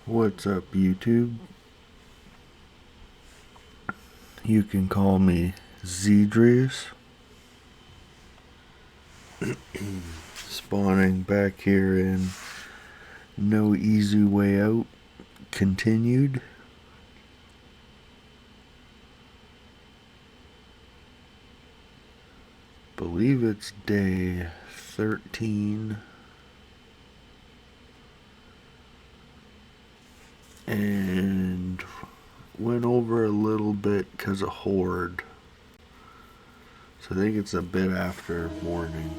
What's up, YouTube? You can call me Zedrius. Spawning back here in No Easy Way Out continued. Believe it's day 13. And went over a little bit because of Horde. So I think it's a bit after morning.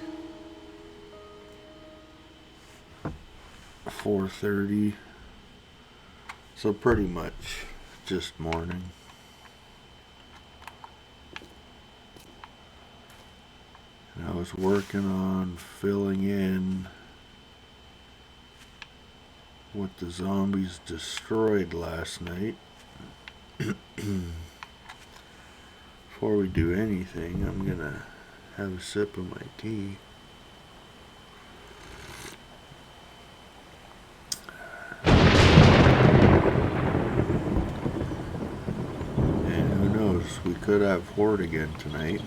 4:30. So pretty much just morning. And I was working on filling in what the zombies destroyed last night. Before we do anything, I'm gonna have a sip of my tea. And who knows, we could have Horde again tonight.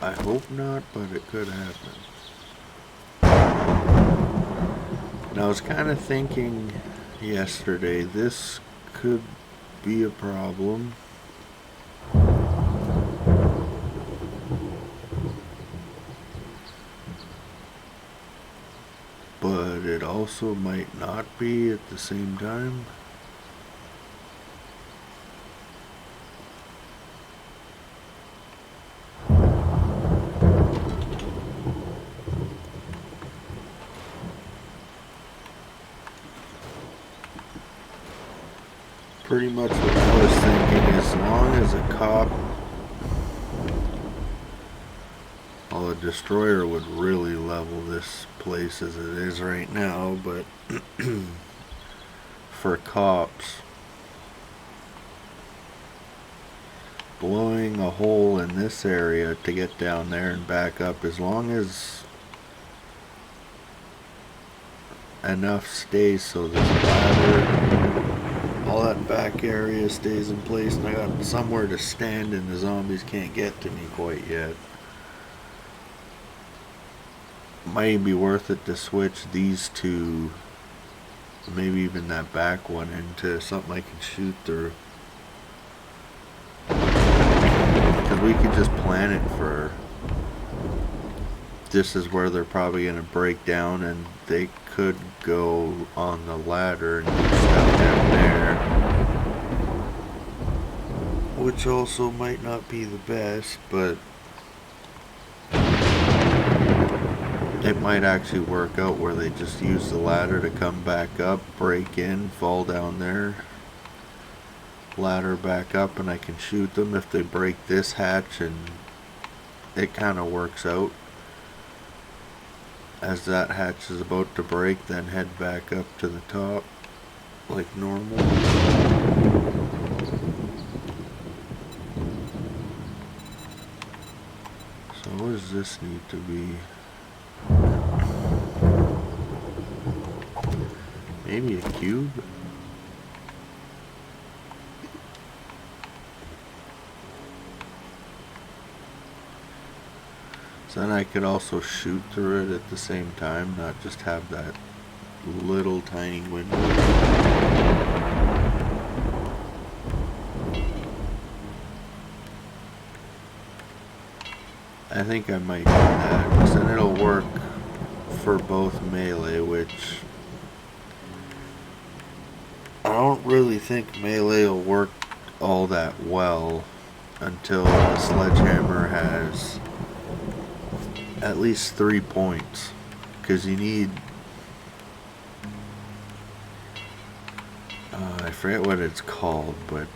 I hope not, but it could happen. And I was kind of thinking yesterday, this could be a problem. But it also might not be at the same time. Pretty much what I was thinking, as long as a cop, well, a destroyer would really level this place as it is right now, but for cops, blowing a hole in this area to get down there and back up, as long as enough stays so this ladder, all that back area stays in place, and I got somewhere to stand and the zombies can't get to me quite yet. Might be worth it to switch these two, maybe even that back one, into something I can shoot through. Because we could just plan it for, this is where they're probably going to break down, and they could go on the ladder and do stuff down there, which also might not be the best, but it might actually work out where they just use the ladder to come back up, break in, fall down there, ladder back up, and I can shoot them if they break this hatch, and it kind of works out. As that hatch is about to break, then head back up to the top like normal. So what does this need to be? Maybe a cube? So then I could also shoot through it at the same time, not just have that little tiny window. I think I might do that, because then it'll work for both melee, which I don't really think melee will work all that well until the sledgehammer has at least 3 points, because you need, I forget what it's called, but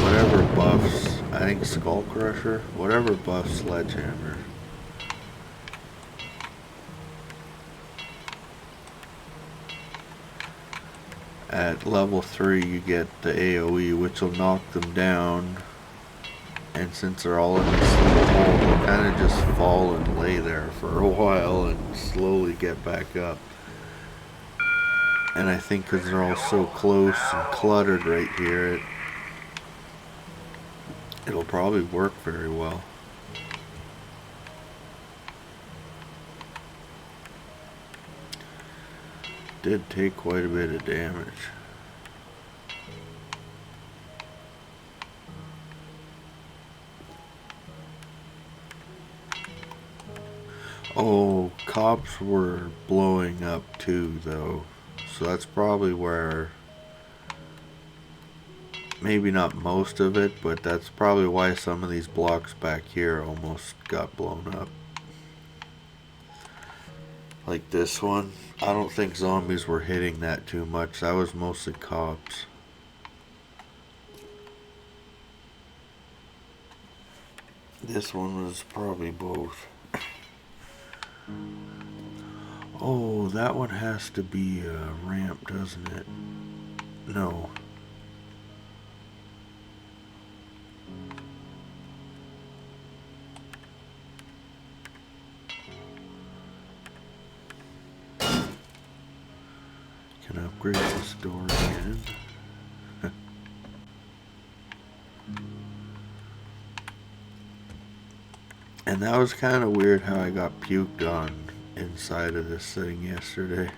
whatever buffs, I think Skull Crusher, whatever buffs sledgehammer. At level 3 you get the AoE, which will knock them down And since they're all in this little hole, they'll kind of just fall and lay there for a while and slowly get back up. And I think because they're all so close and cluttered right here, it'll probably work very well. Did take quite a bit of damage. Oh, cops were blowing up too, though. So that's probably where, maybe not most of it, but that's probably why some of these blocks back here almost got blown up. Like this one. I don't think zombies were hitting that too much. That was mostly cops. This one was probably both. Oh, that one has to be a ramp, doesn't it? No. Can I upgrade this door again? And that was kind of weird how I got puked on inside of this thing yesterday.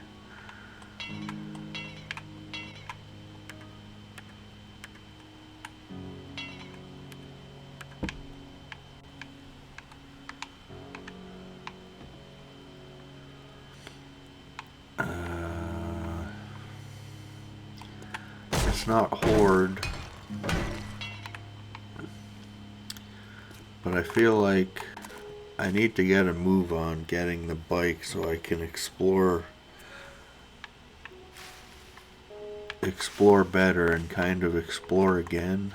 It's not horde, but I feel like I need to get a move on getting the bike so I can explore better and kind of explore again.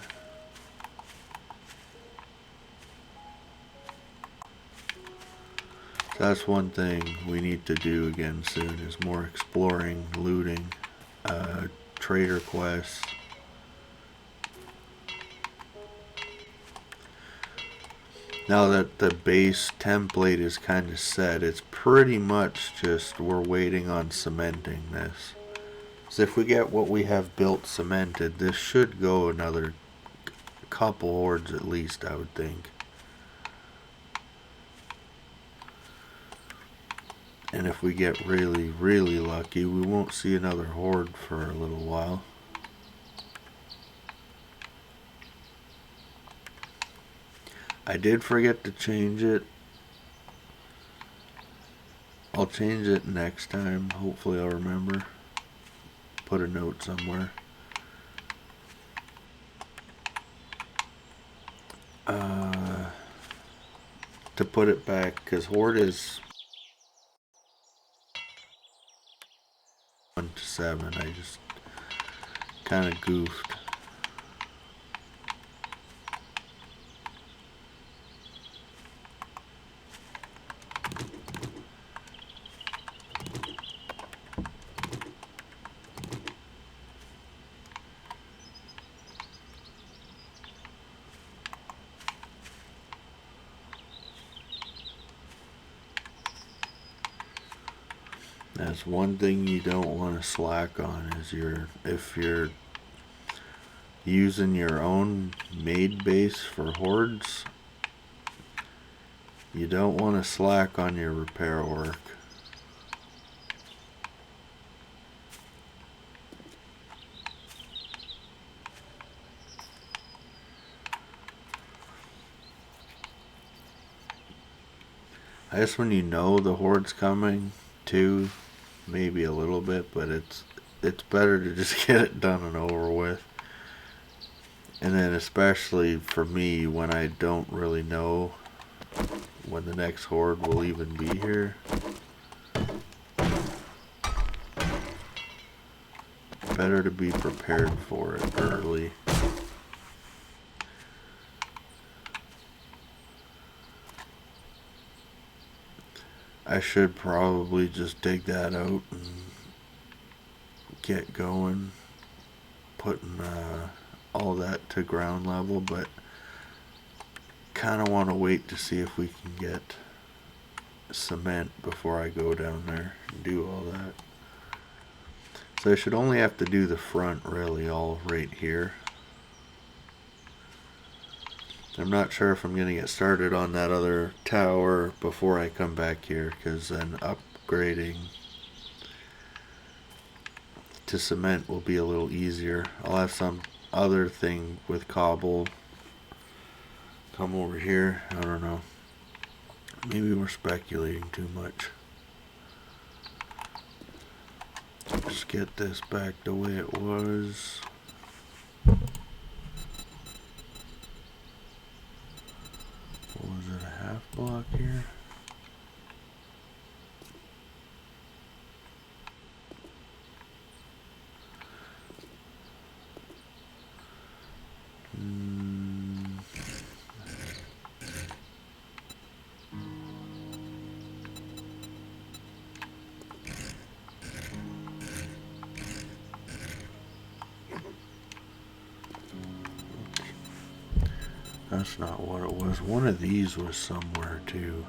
So that's one thing we need to do again soon, is more exploring, looting, trader quests. Now that the base template is kind of set, it's pretty much just we're waiting on cementing this. So if we get what we have built cemented, this should go another couple hordes at least, I would think. And if we get really, really lucky, we won't see another horde for a little while. I did forget to change it. I'll change it next time. Hopefully I'll remember. Put a note somewhere. To put it back, because horde is 1 to 7. I just kind of goofed. That's one thing you don't want to slack on, is if you're using your own made base for hordes, you don't want to slack on your repair work. I guess when you know the horde's coming too, maybe a little bit, but it's better to just get it done and over with. And then especially for me, when I don't really know when the next horde will even be here, better to be prepared for it early. I should probably just dig that out and get going, putting all that to ground level, but kind of want to wait to see if we can get cement before I go down there and do all that. So I should only have to do the front really all right here. I'm not sure if I'm going to get started on that other tower before I come back here, because then upgrading to cement will be a little easier. I'll have some other thing with cobble come over here. I don't know. Maybe we're speculating too much. Just get this back the way it was. What was it, a half block here? That's not what it was. One of these was somewhere too.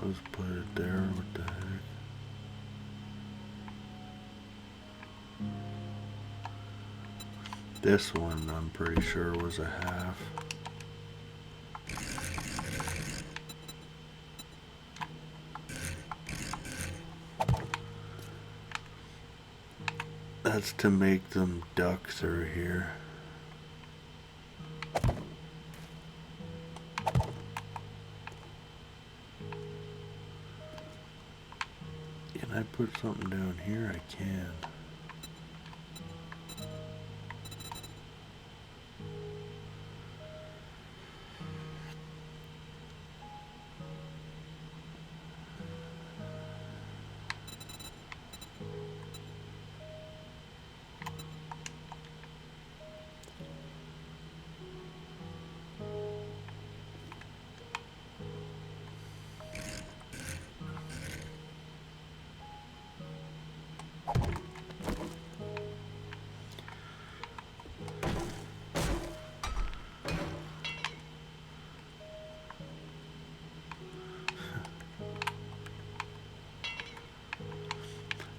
Let's put it there. What the heck? This one I'm pretty sure was a half. That's to make them duck through here. Can I put something down here? I can.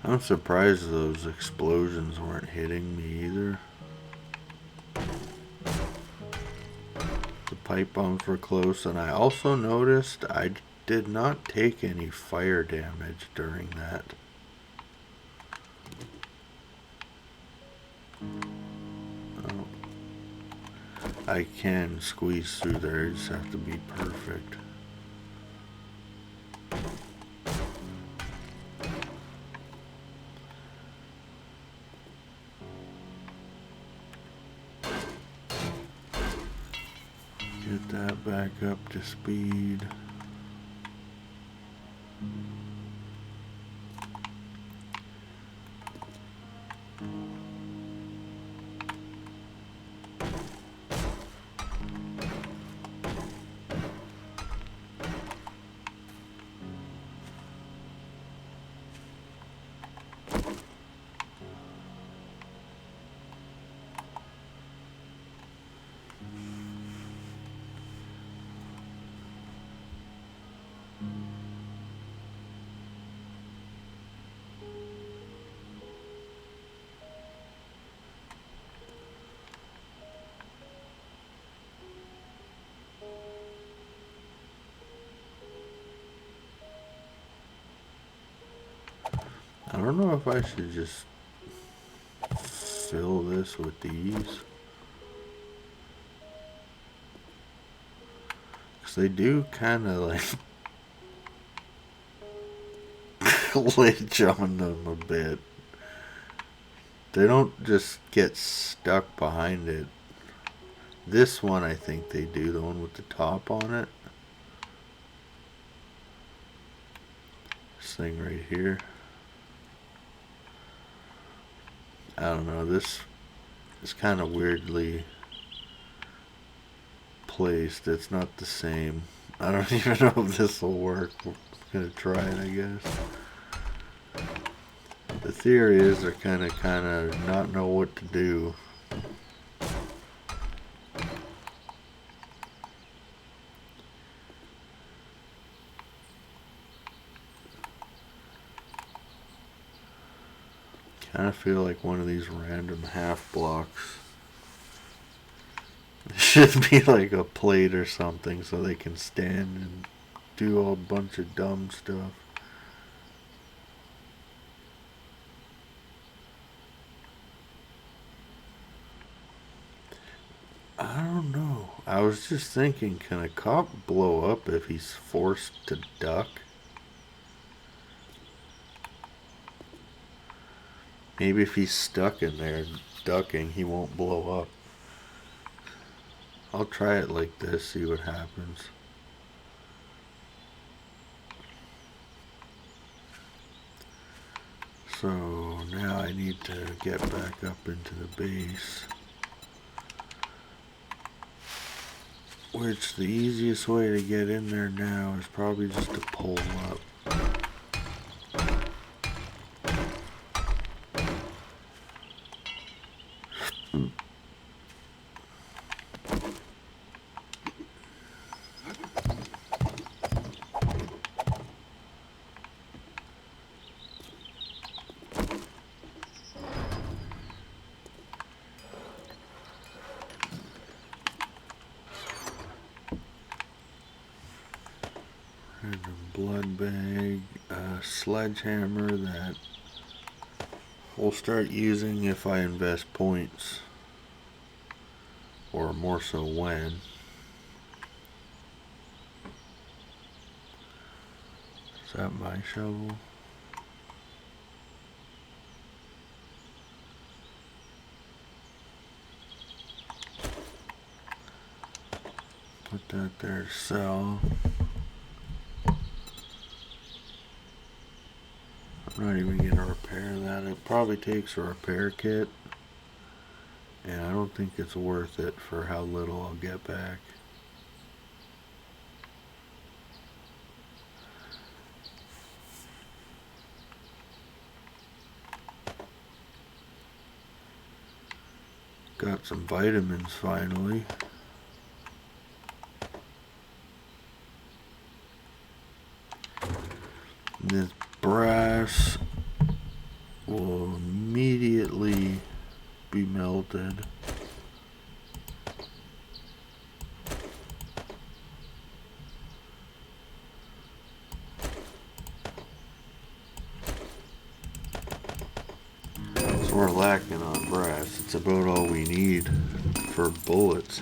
I'm surprised those explosions weren't hitting me either. The pipe bombs were close, and I also noticed I did not take any fire damage during that. Oh. I can squeeze through there, you just have to be perfect. Get that back up to speed. I don't know if I should just fill this with these. Because they do kind of like ledge on them a bit. They don't just get stuck behind it. This one I think they do, the one with the top on it. This thing right here. I don't know, this is kind of weirdly placed. It's not the same. I don't even know if this will work. We're gonna try it, I guess. The theory is they're kind of not know what to do. Kind of feel like one of these random half blocks. It should be like a plate or something so they can stand and do a bunch of dumb stuff. I don't know. I was just thinking, can a cop blow up if he's forced to duck? Maybe if he's stuck in there ducking, he won't blow up. I'll try it like this, see what happens. So now I need to get back up into the base. Which the easiest way to get in there now is probably just to pull up. Random blood bag, a sledgehammer that we'll start using if I invest points, or more so when. Is that my shovel? Put that there to sell. I'm not even gonna repair that. It probably takes a repair kit, and I don't think it's worth it for how little I'll get back. Got some vitamins finally. This brass will immediately be melted. So we're lacking on brass. It's about all we need for bullets.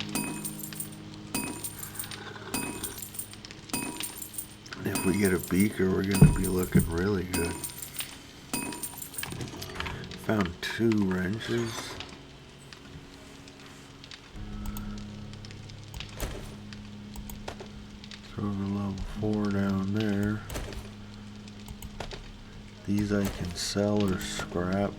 If we get a beaker, we're gonna be looking really good. Found 2 wrenches. Throw the level 4 down there. These I can sell or scrap.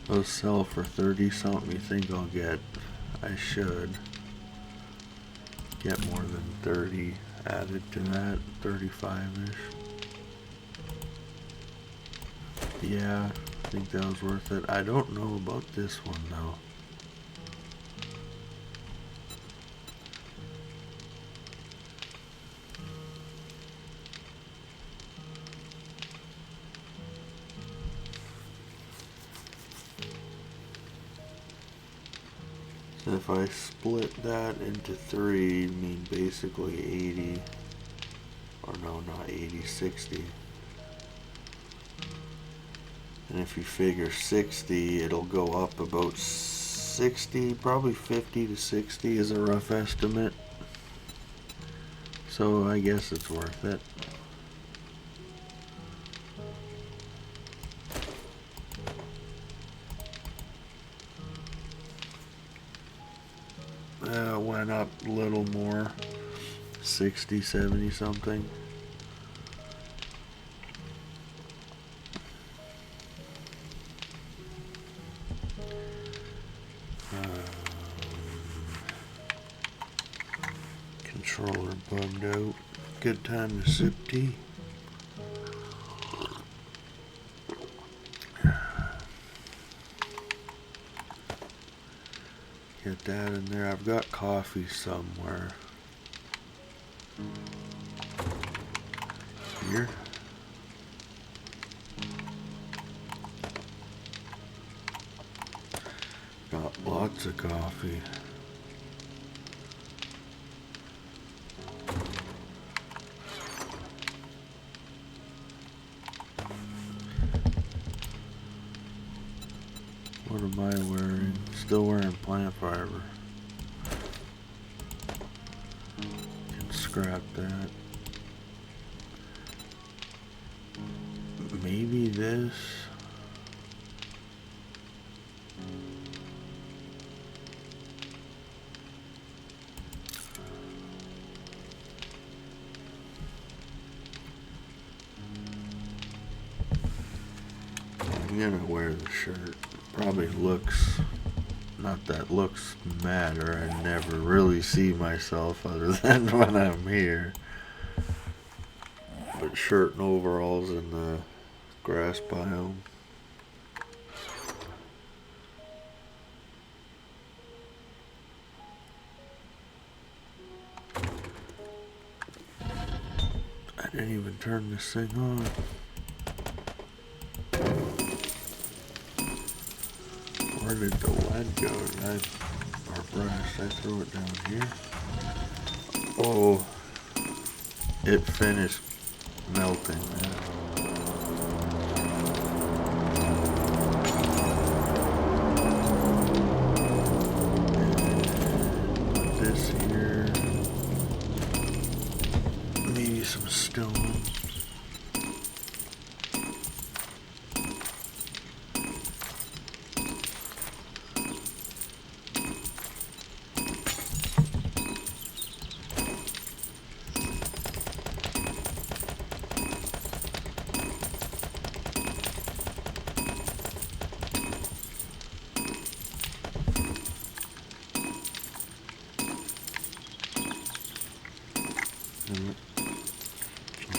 Those sell for 30 something. You think I'll get? I should get more than 30 added to that, 35-ish. Yeah, I think that was worth it. I don't know about this one though. So if I split that into 3, I mean basically 80, or no, not 80, 60. And if you figure 60, it'll go up about 60, probably 50 to 60 is a rough estimate. So I guess it's worth it. Went up a little more, 60, 70 something. Controller bugged out. Good time to sip tea. Get that in there. I've got coffee somewhere. Here. Got lots of coffee. What am I wearing? Still wearing plant fiber. Can scrap that. Maybe this. I'm gonna wear the shirt. Probably looks, not that looks matter. I never really see myself other than when I'm here. But shirt and overalls in the grass biome. I didn't even turn this thing on. Where did the lead go? Or brass? I threw it down here. Oh, it finished melting. Put this here. Maybe some stone.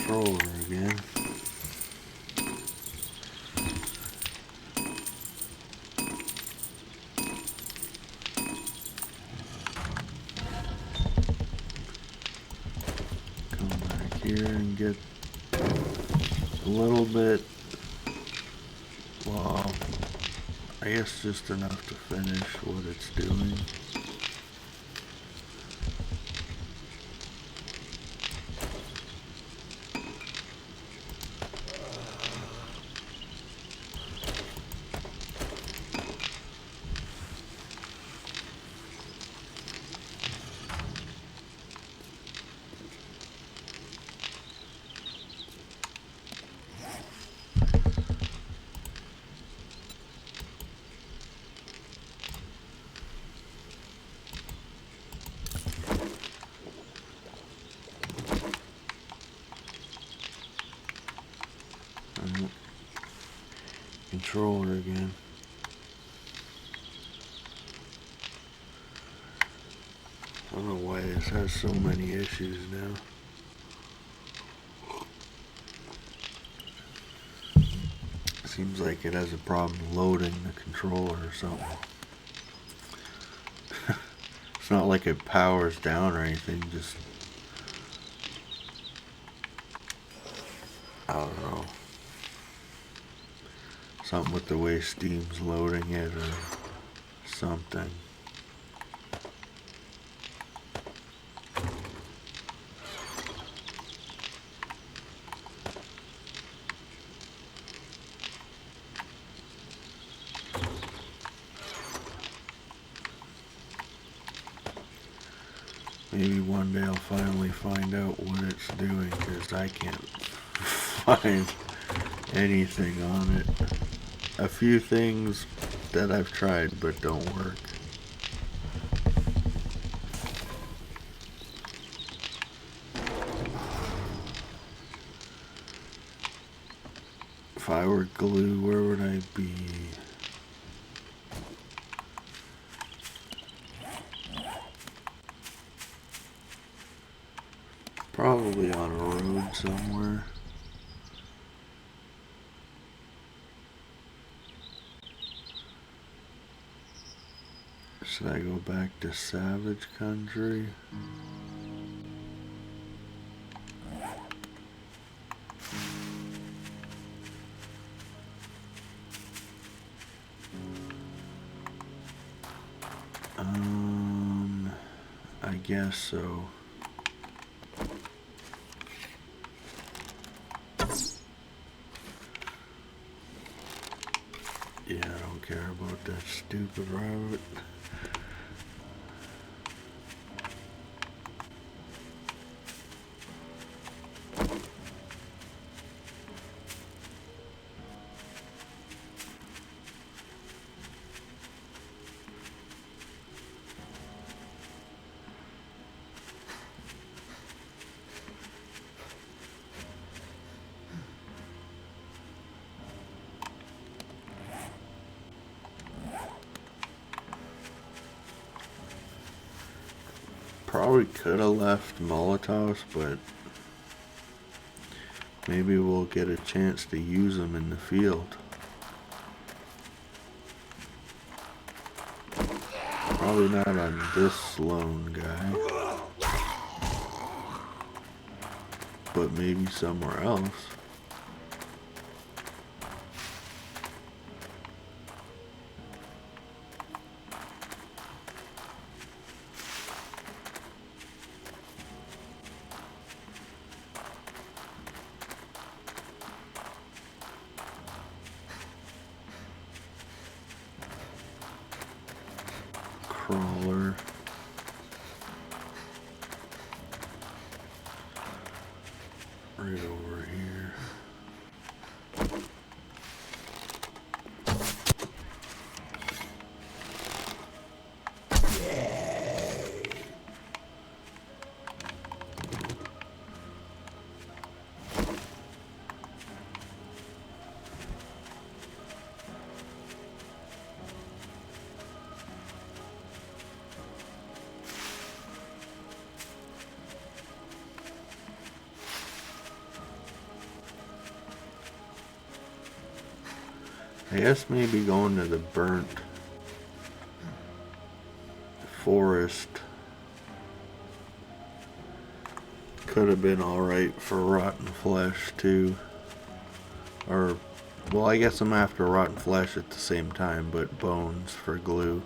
Controller again. Come back here and get a little bit, well, I guess just enough to finish what it's doing. Controller again. I don't know why this has so many issues now. Seems like it has a problem loading the controller or something. It's not like it powers down or anything, just, I don't know. Something with the way Steam's loading it or something. Maybe one day I'll finally find out what it's doing, because I can't find anything on it. A few things that I've tried but don't work. If I were glue, where would I be? Probably on a road somewhere. Should I go back to Savage Country? I guess so. Yeah, I don't care about that stupid route. Probably could have left Molotovs, but maybe we'll get a chance to use them in the field. Probably not on this lone guy, but maybe somewhere else. Crawler. Right over here. I guess maybe going to the burnt forest could have been alright for rotten flesh too. Or, well, I guess I'm after rotten flesh at the same time, but bones for glue.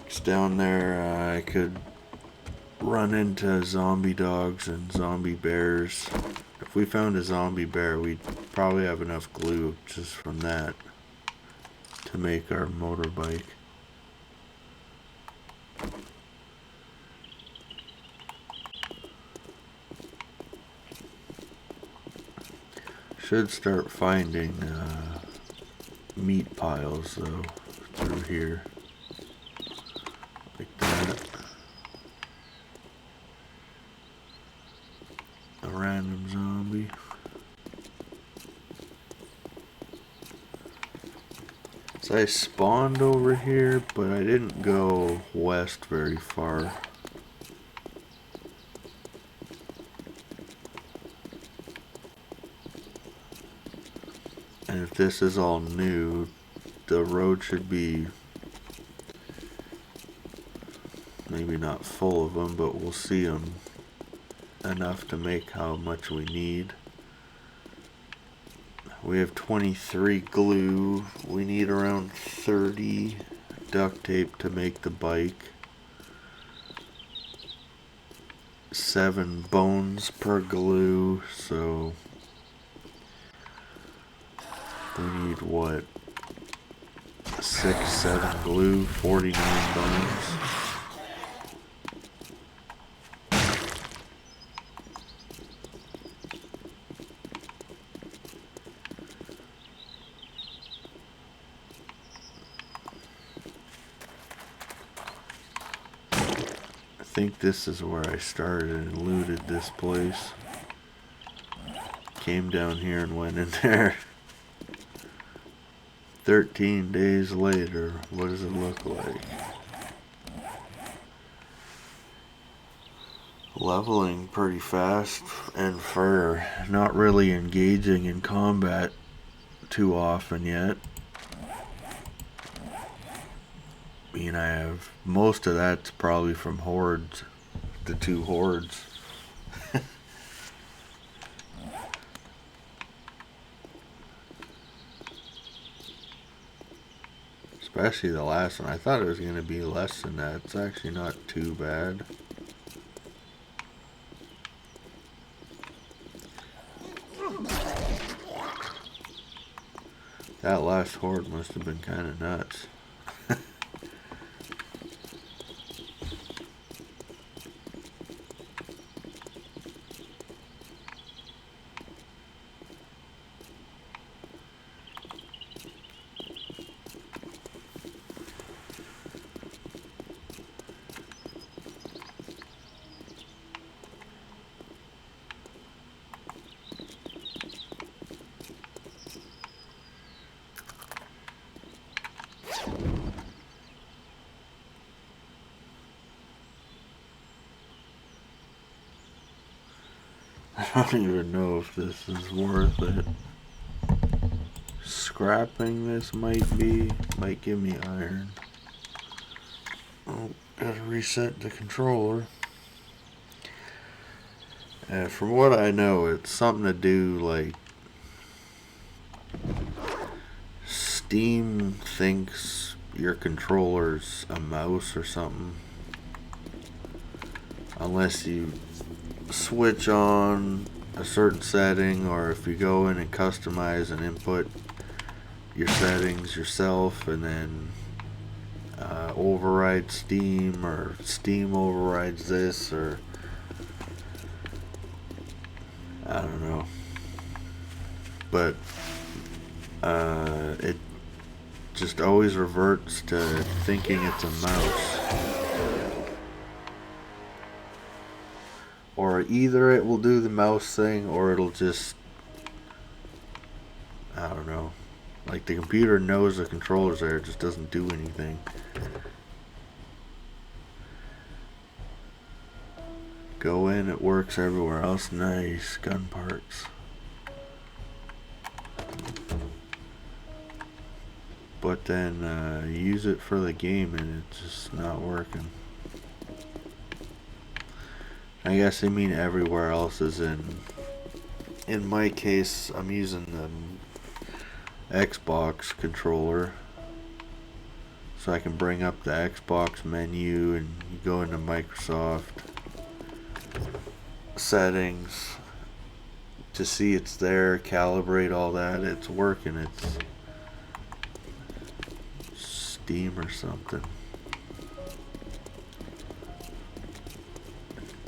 It's down there, I could run into zombie dogs and zombie bears. If we found a zombie bear, we'd probably have enough glue just from that to make our motorbike. Should start finding meat piles though through here, like that. A random zombie. So I spawned over here, but I didn't go west very far. And if this is all new, the road should be maybe not full of them, but we'll see them enough to make how much we need. We have 23 glue. We need around 30 duct tape to make the bike. 7 bones per glue, so we need what? 6, 7 glue, 49 bones. I think this is where I started and looted this place. Came down here and went in there. 13 days later, what does it look like? Leveling pretty fast, and for not really engaging in combat too often yet. I mean, I have most of that's probably from hordes, the 2 hordes. Especially the last one. I thought it was going to be less than that. It's actually not too bad. That last horde must have been kind of nuts. I don't even know if this is worth it. Scrapping this might give me iron. Oh, gotta reset the controller. From what I know, it's something to do like Steam thinks your controller's a mouse or something. Unless you switch on a certain setting, or if you go in and customize and input your settings yourself and then override Steam, or Steam overrides this, or I don't know. But it just always reverts to thinking it's a mouse. Or either it will do the mouse thing, or it'll just, I don't know. Like the computer knows the controller's there, it just doesn't do anything. Go in, it works everywhere else. Nice. Gun parts. But then use it for the game and it's just not working. I guess I mean everywhere else is in my case, I'm using the Xbox controller. So I can bring up the Xbox menu and you go into Microsoft settings to see it's there, calibrate all that. It's working. It's Steam or something.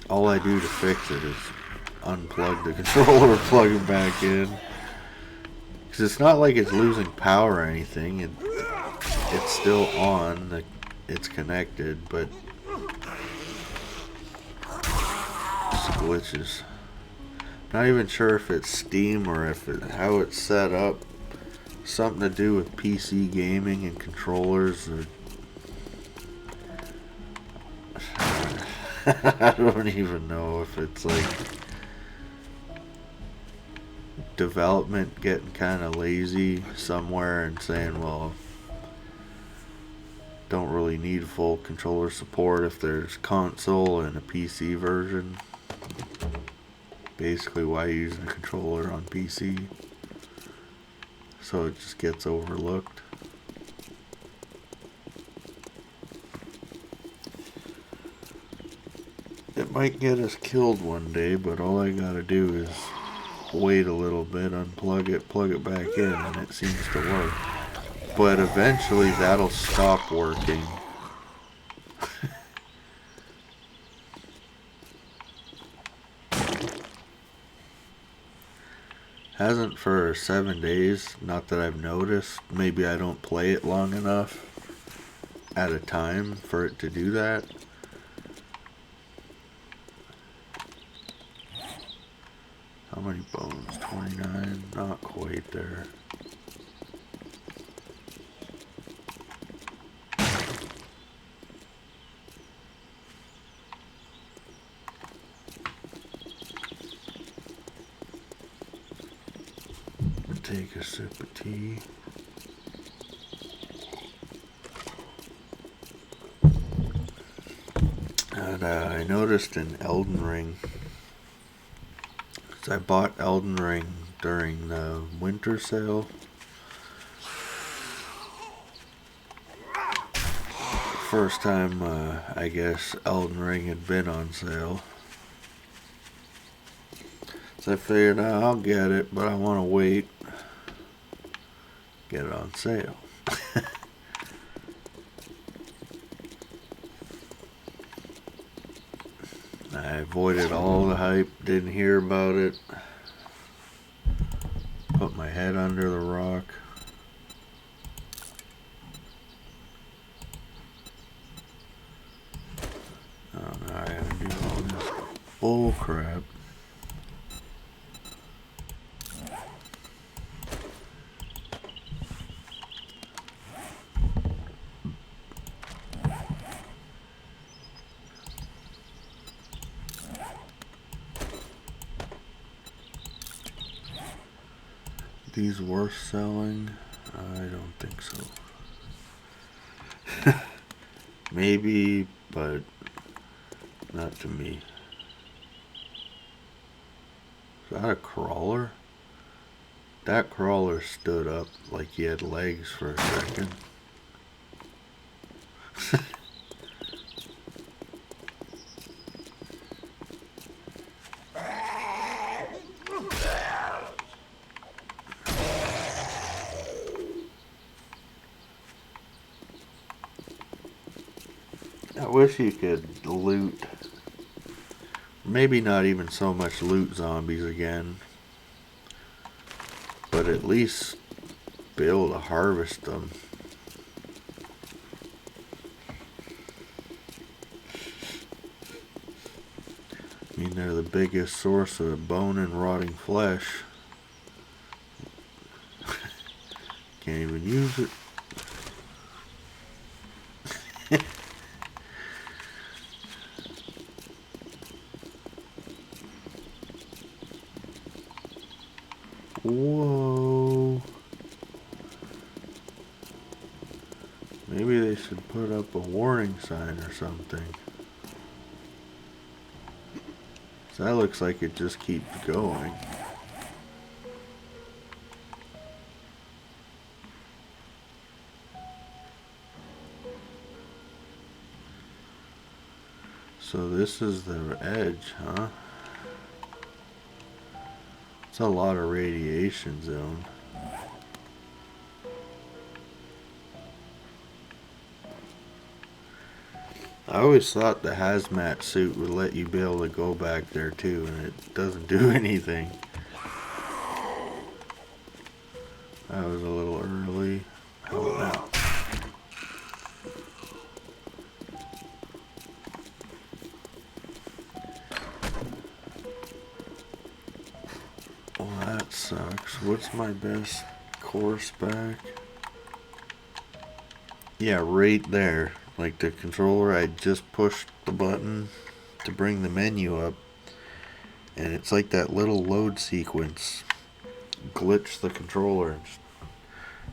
All I do to fix it is unplug the controller, plug it back in. Because it's not like it's losing power or anything. It's still on. It's connected, but just glitches. Not even sure if it's Steam or how it's set up. Something to do with PC gaming and controllers. Or I don't even know if it's like development getting kind of lazy somewhere and saying, well, don't really need full controller support if there's console and a PC version. Basically, why using a controller on PC? So it just gets overlooked. It might get us killed one day, but all I gotta do is wait a little bit, unplug it, plug it back in, and it seems to work. But eventually that'll stop working. Hasn't for 7 days, not that I've noticed. Maybe I don't play it long enough at a time for it to do that. How many bones? 29? Not quite there. Take a sip of tea. And I noticed in Elden Ring, I bought Elden Ring during the winter sale. First time, I guess, Elden Ring had been on sale. So I figured I'll get it, but I want to wait. Get it on sale. I avoided all the hype, didn't hear about it. Put my head under the rock. Oh no, I gotta do all this bull crap. These worth selling? I don't think so. Maybe, but not to me. Is that a crawler? That crawler stood up like he had legs for a second. I wish you could loot. Maybe not even so much loot zombies again, but at least be able to harvest them. I mean, they're the biggest source of bone and rotting flesh. Can't even use it. Whoa. Maybe they should put up a warning sign or something. So that looks like it just keeps going. So this is the edge, huh? It's a lot of radiation zone. I always thought the hazmat suit would let you be able to go back there too, and it doesn't do anything. That was a little early. How about now? Well, that sucks. What's my best course back? Yeah, right there. Like the controller, I just pushed the button to bring the menu up, and it's like that little load sequence glitched the controller.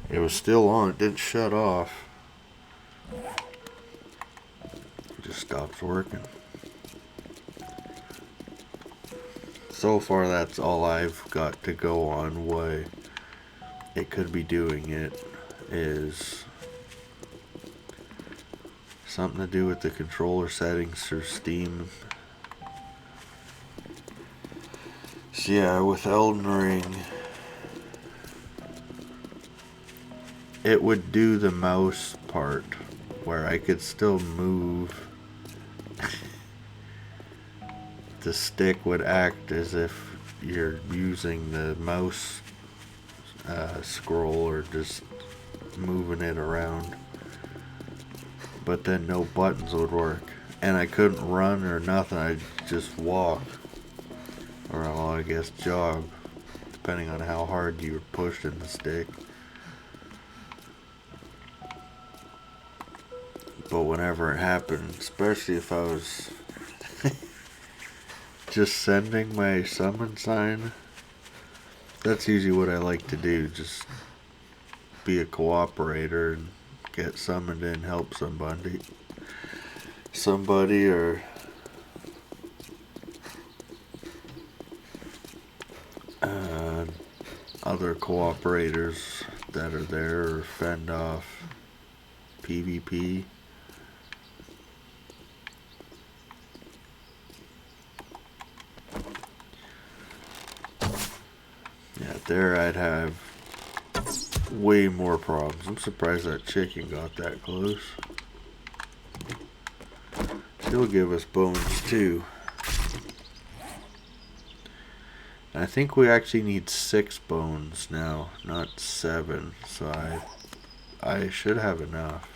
It was still on, it didn't shut off. It just stops working. So far, that's all I've got to go on. What it could be doing it is something to do with the controller settings for Steam. So yeah, with Elden Ring, it would do the mouse part where I could still move. The stick would act as if you're using the mouse scroll or just moving it around, but then no buttons would work, and I couldn't run or nothing. I'd just walk, or well, I guess jog, depending on how hard you were pushing the stick. But whenever it happened, especially if I was just sending my summon sign, that's usually what I like to do, just be a cooperator and get summoned in, help somebody or other cooperators that are there, or fend off PvP. Yeah, there I'd have way more problems. I'm surprised that chicken got that close. She'll give us bones too. And I think we actually need 6 bones now, not 7. So I should have enough.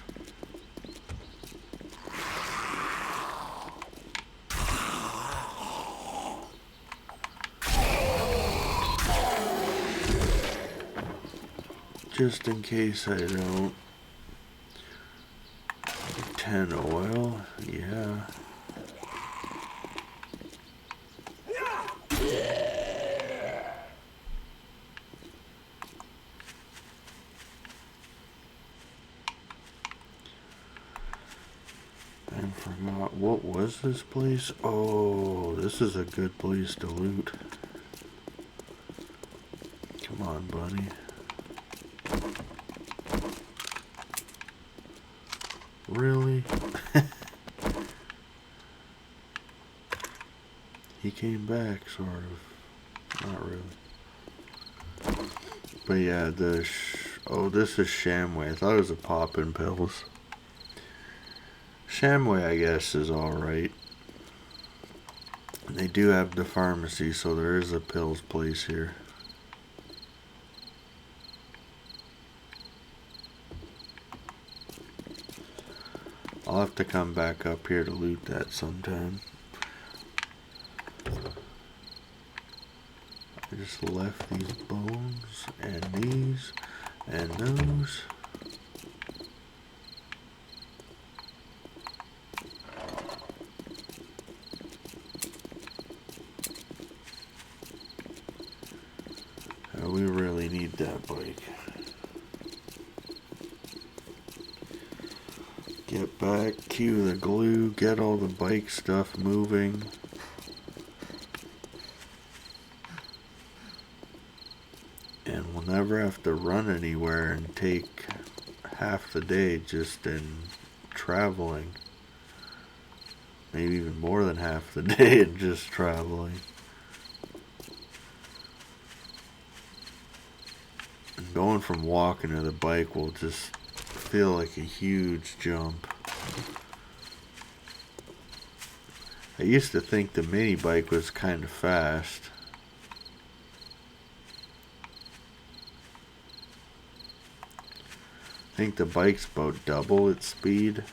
Just in case I don't. 10 oil, yeah. I forgot, what was this place? Oh, this is a good place to loot. Come on, bunny. Really? He came back, sort of. Not really. But yeah, oh, this is Shamway. I thought it was a poppin' pills. Shamway, I guess, is alright. They do have the pharmacy, so there is a pills place here. I'll have to come back up here to loot that sometime. I just left these bones and these and those. We really need that bike. Get back, cue the glue, get all the bike stuff moving. And we'll never have to run anywhere and take half the day just in traveling. Maybe even more than half the day in just traveling. And going from walking to the bike will just feel like a huge jump. I used to think the mini bike was kind of fast. I think the bike's about double its speed.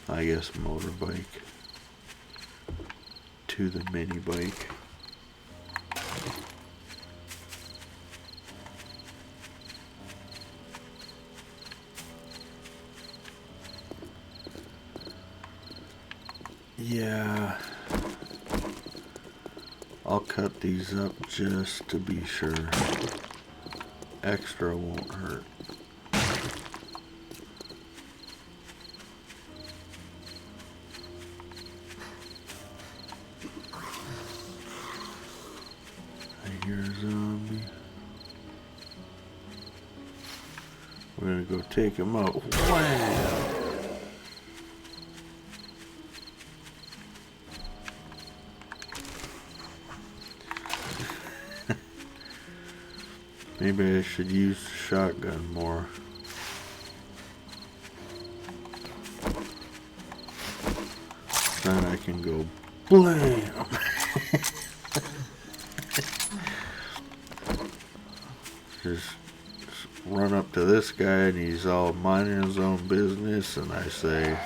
I guess motorbike to the mini bike. Yeah, I'll cut these up just to be sure. Extra won't hurt. I hear a zombie. We're gonna go take him out. Wow! Maybe I should use the shotgun more. Then I can go blam! Just run up to this guy and he's all minding his own business, and I say,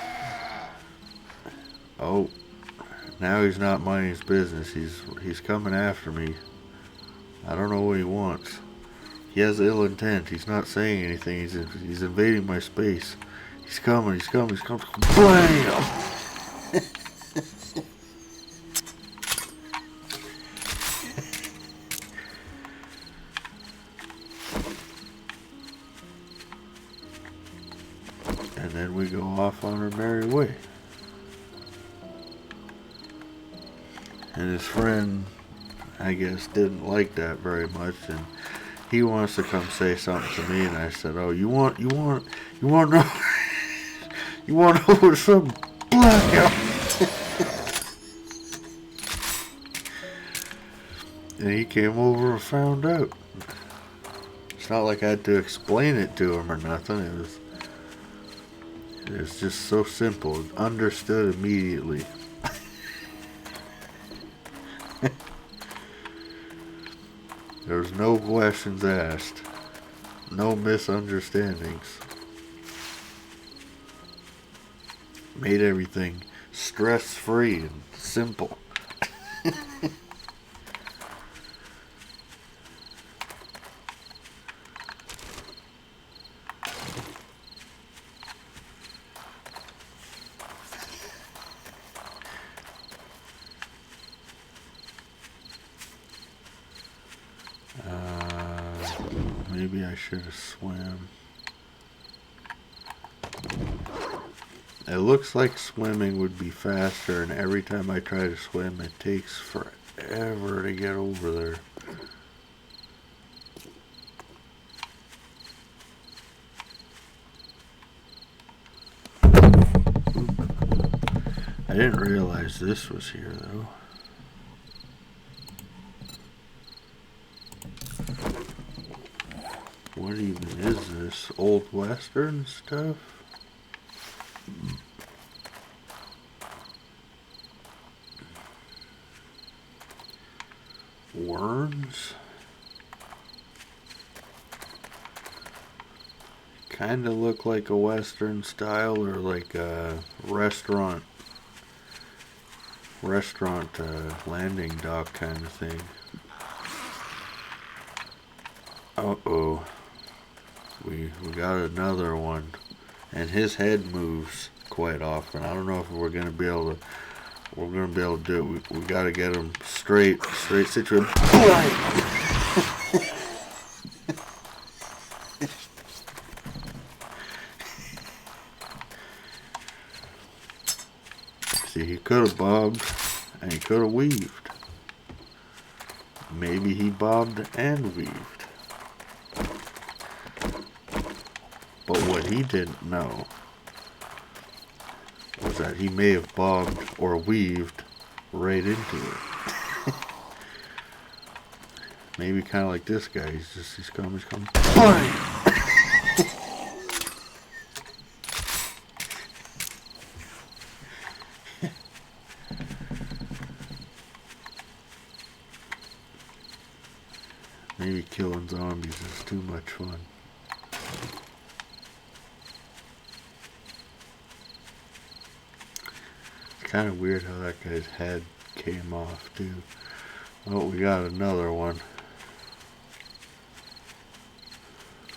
oh, now he's not minding his business. He's coming after me. I don't know what he wants. He has ill intent. He's not saying anything. He's invading my space. He's coming. Blam! And then we go off on our merry way. And his friend, I guess, didn't like that very much, and he wants to come say something to me. And I said, "Oh, you want to know, you want to know what's some blackout?" And he came over and found out. It's not like I had to explain it to him or nothing. It was just so simple. Understood immediately. There was no questions asked. No misunderstandings. Made everything stress-free and simple. Maybe I should have swam. It looks like swimming would be faster, and every time I try to swim, it takes forever to get over there. I didn't realize this was here, though. What even is this? Old Western stuff? Worms? Kinda look like a Western style, or like a restaurant landing dock kind of thing. Uh-oh. We got another one. And his head moves quite often. I don't know if we're gonna be able to do it. We gotta get him straight situated. See, he could have bobbed and he could have weaved. Maybe he bobbed and weaved. But what he didn't know was that he may have bobbed or weaved right into it. Maybe kind of like this guy. He's coming. Maybe killing zombies is too much fun. It's kind of weird how that guy's head came off too. Oh, we got another one.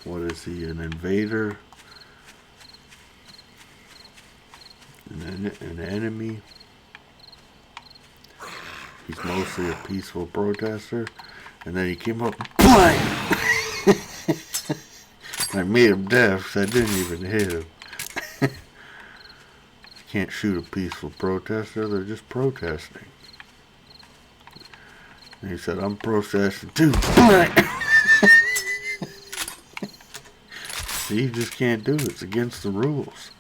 What is he, an invader? An enemy? He's mostly a peaceful protester. And then he came up, bang! I made him deaf, so I didn't even hit him. Can't shoot a peaceful protester, they're just protesting. And he said, I'm protesting too. See, you just can't do it. It's against the rules.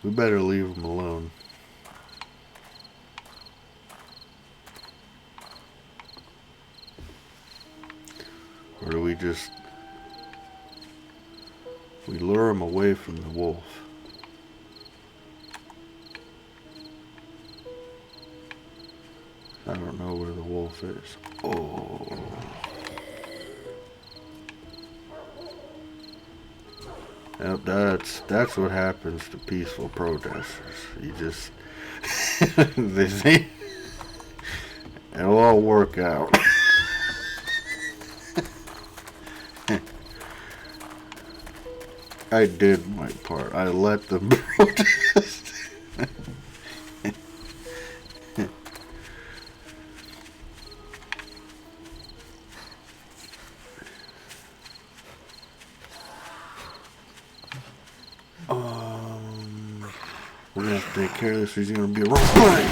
We better leave him alone. Or do we just... we lure him away from the wolf? I don't know where the wolf is. Oh. Yep, that's what happens to peaceful protesters. You just... they think it'll all work out. I did my part. I let them protest. We're gonna have to take care of this. He's gonna be a wrong play.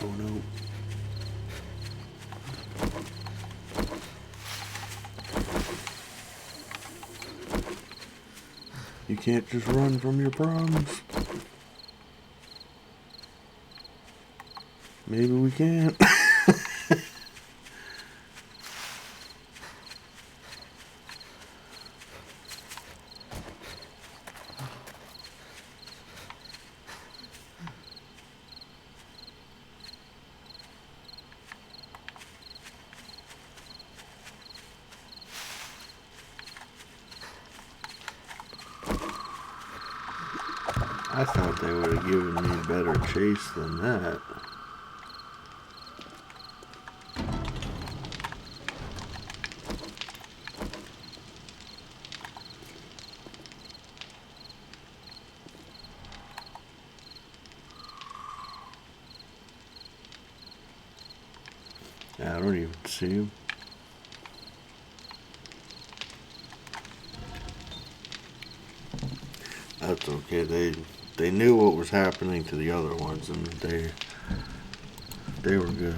Oh no. You can't just run from your problems. Maybe we can't. I thought they would have given me a better chase than that. I don't even see him. That's okay. They knew what was happening to the other ones, and they were good.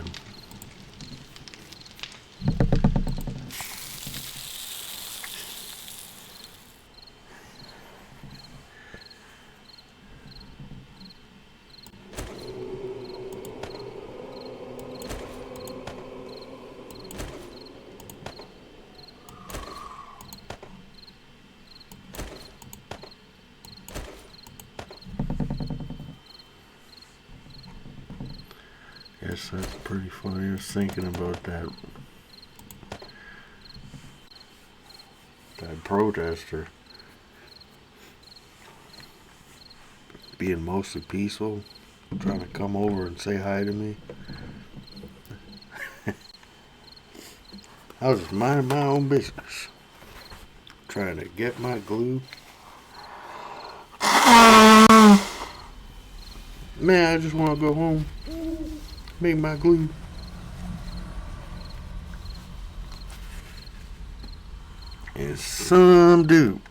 Guess that's pretty funny. I was thinking about that protester being mostly peaceful, trying to come over and say hi to me. I was just minding my own business, trying to get my glue. Man, I just want to go home, make my glue. And some dude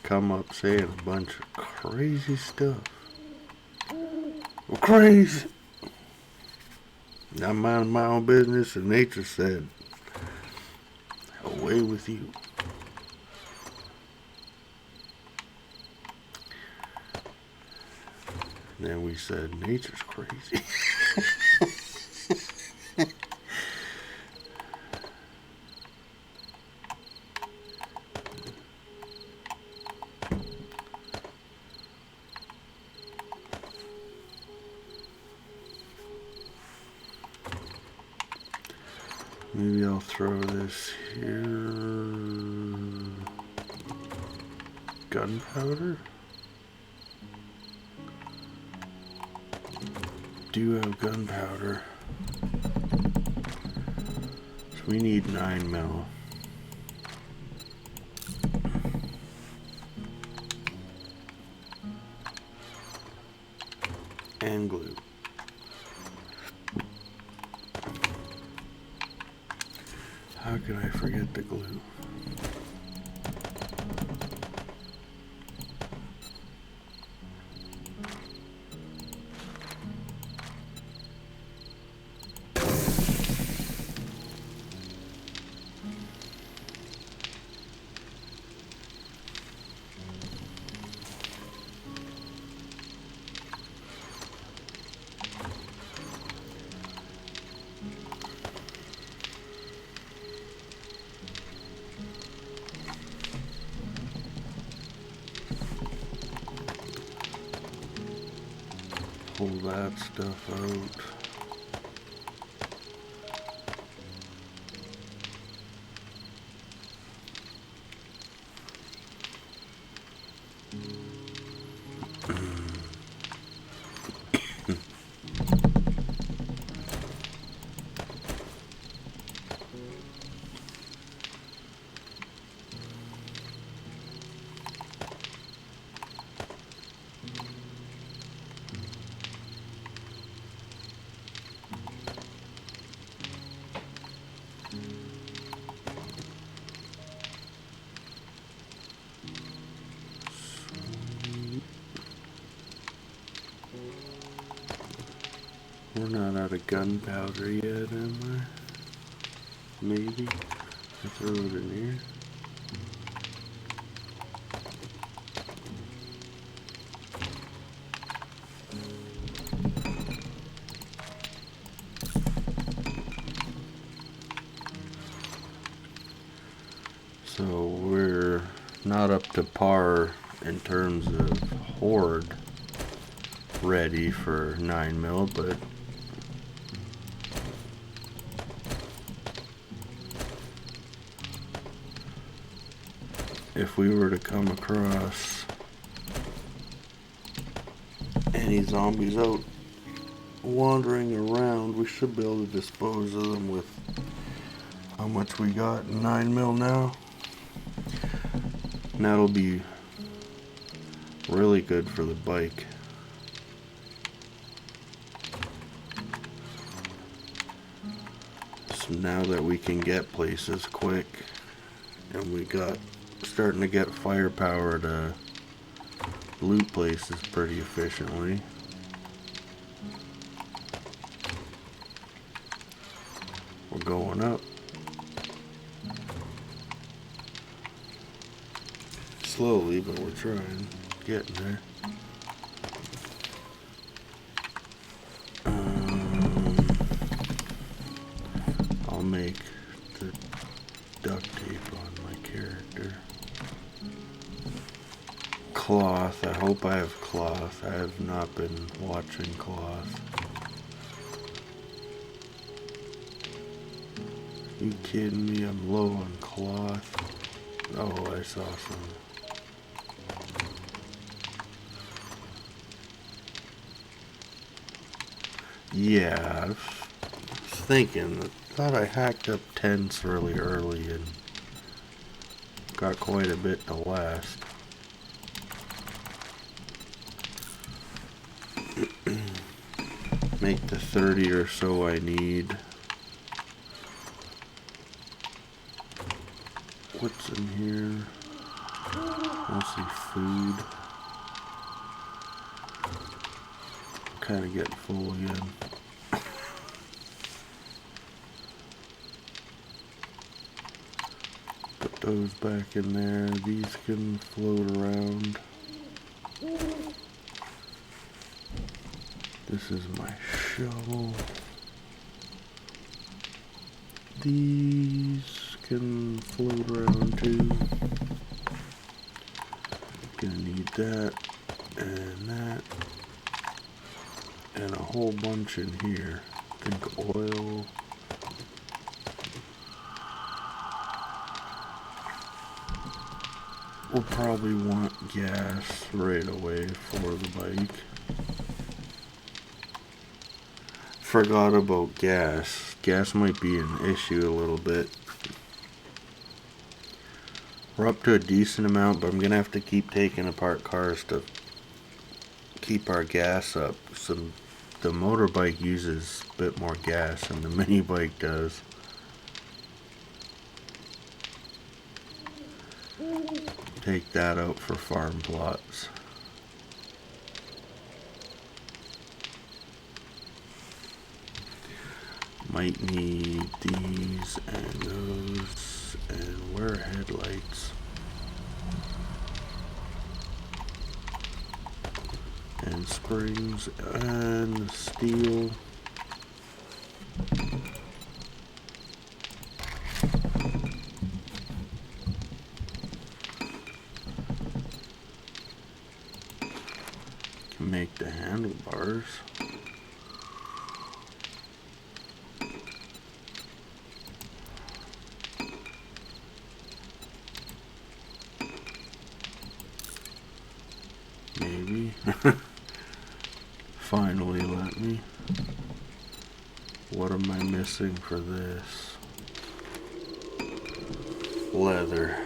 come up saying a bunch of crazy stuff. Well, crazy. I'm minding my own business, and nature said, away with you. Then we said, nature's crazy. Maybe I'll throw this here. Gunpowder? Do have gunpowder. So we need 9 mil. And glue. How can I forget the glue? pull that stuff out. We're not out of gunpowder yet, am I? Maybe. I throw it in here. So we're not up to par in terms of horde ready for 9mm, but if we were to come across any zombies out wandering around, we should be able to dispose of them with how much we got in 9mm now. And that'll be really good for the bike. So now that we can get places quick and we got starting to get firepower to loot places pretty efficiently. We're going up. Slowly, but we're trying. Getting there. I'll make the duct tape on my character. Cloth. I hope I have cloth. I have not been watching cloth. You kidding me? I'm low on cloth. Oh, I saw some. Yeah, I was thinking. Thought I hacked up tents really early and got quite a bit to last. Make the 30 or so I need. What's in here? Mostly food. Kind of getting full again. Put those back in there. These can float around. This is my shovel. These can float around too. Gonna need that and that. And a whole bunch in here. I think oil. We'll probably want gas right away for the bike. Forgot about gas. Gas might be an issue a little bit. We're up to a decent amount, but I'm gonna have to keep taking apart cars to keep our gas up. The motorbike uses a bit more gas than the mini bike does. Take that out for farm plots. Might need these and those, and where are headlights? And springs and steel. Can make the handlebars. bars. Maybe. Finally let me. What am I missing for this? Leather.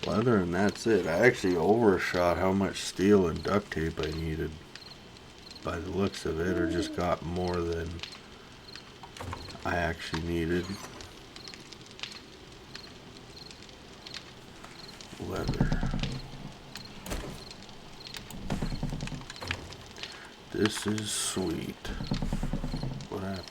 Leather, and that's it. I actually overshot how much steel and duct tape I needed by the looks of it, or just got more than I actually needed. Leather. This is sweet. What happened?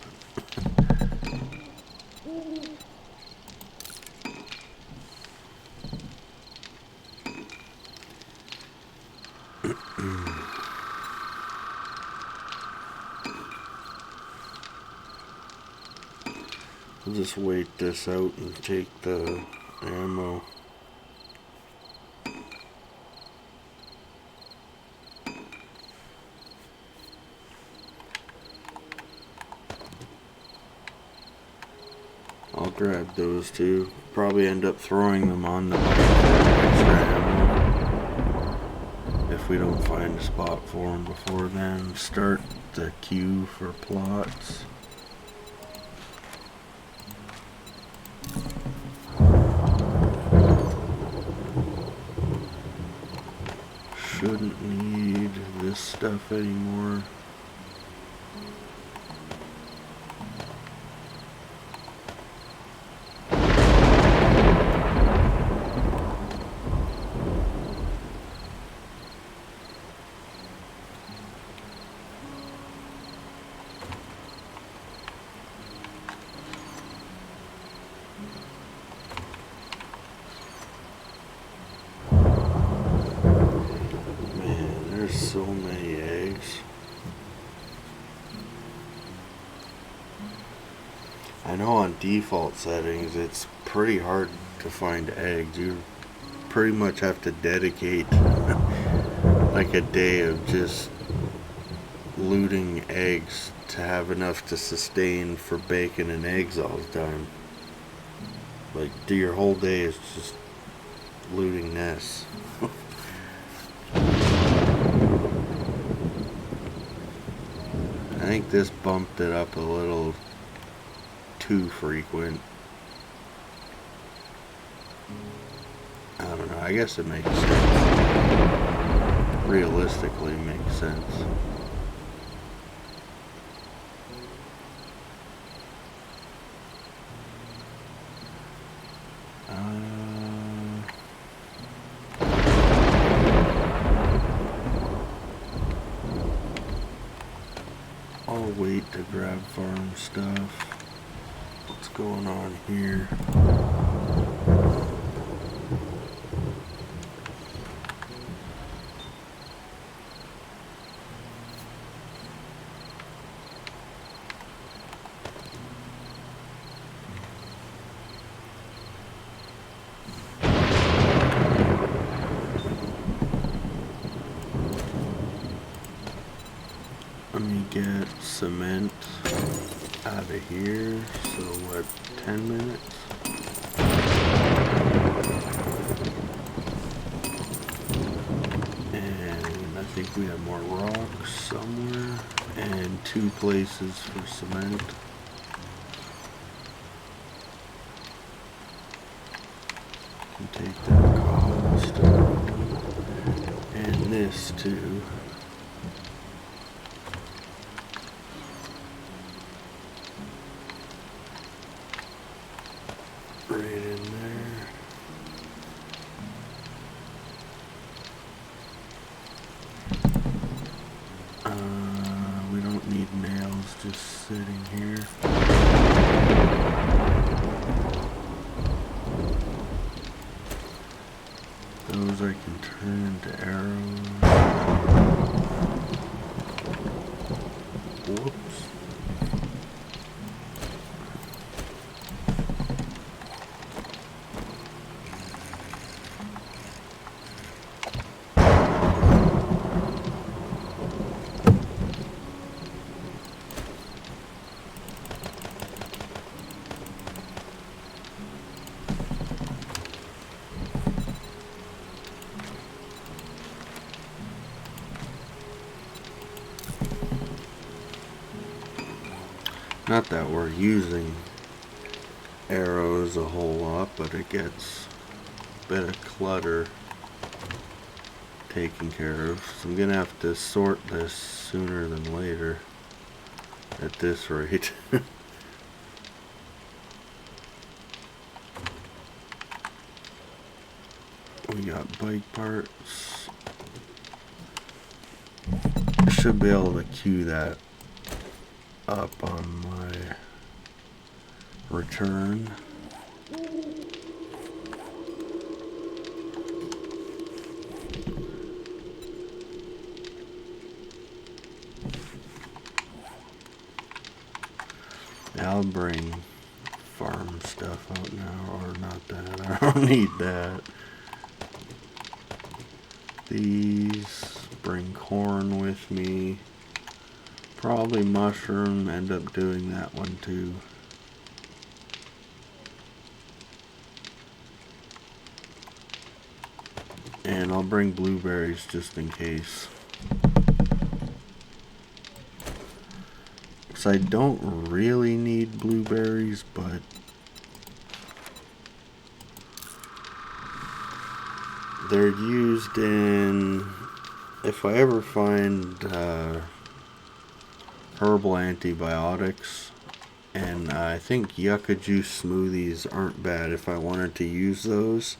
I'll just wait this out and take the ammo. I'll grab those two. Probably end up throwing them on the bike for extra ammo. If we don't find a spot for them before then. Start the queue for plots. Shouldn't need this stuff anymore. So many eggs. I know on default settings it's pretty hard to find eggs. You pretty much have to dedicate like a day of just looting eggs to have enough to sustain for bacon and eggs all the time. Like, do your whole day is just looting nests. I think this bumped it up a little too frequent. I don't know, I guess it makes sense. Realistically, it makes sense. I'll wait to grab farm stuff. What's going on here? Let me get cement out of here. So what, 10 minutes? And I think we have more rocks somewhere. And 2 places for cement. And take that cobblestone. And this too. Right in there. We don't need nails just sitting here. Those I can turn into arrows. Whoops. Not that we're using arrows a whole lot, but it gets a bit of clutter taken care of. So I'm gonna have to sort this sooner than later at this rate. We got bike parts. I should be able to queue that up on my return. Yeah, I'll bring farm stuff out now, or not that. I don't need that. These, bring corn with me. Probably mushroom, end up doing that one too. And I'll bring blueberries just in case. Because I don't really need blueberries, but they're used in, if I ever find herbal antibiotics, and I think yucca juice smoothies aren't bad if I wanted to use those.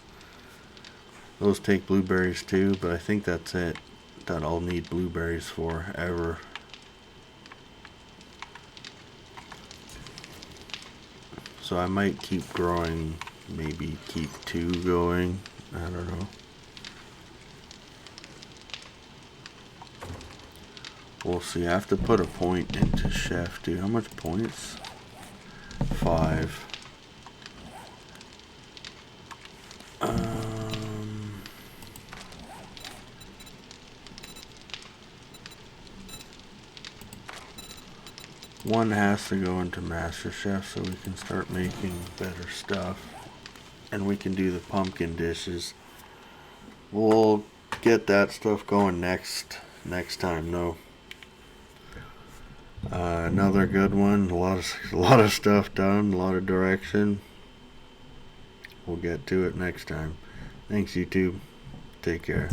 Those take blueberries too, but I think that's it that I'll need blueberries for ever. So I might keep growing, maybe keep 2 going, I don't know. We'll see. I have to put a point into chef too. How much points? 5. One has to go into Master Chef so we can start making better stuff. And we can do the pumpkin dishes. We'll get that stuff going next time though. Another good one. A lot of stuff done. A lot of direction. We'll get to it next time. Thanks, YouTube. Take care.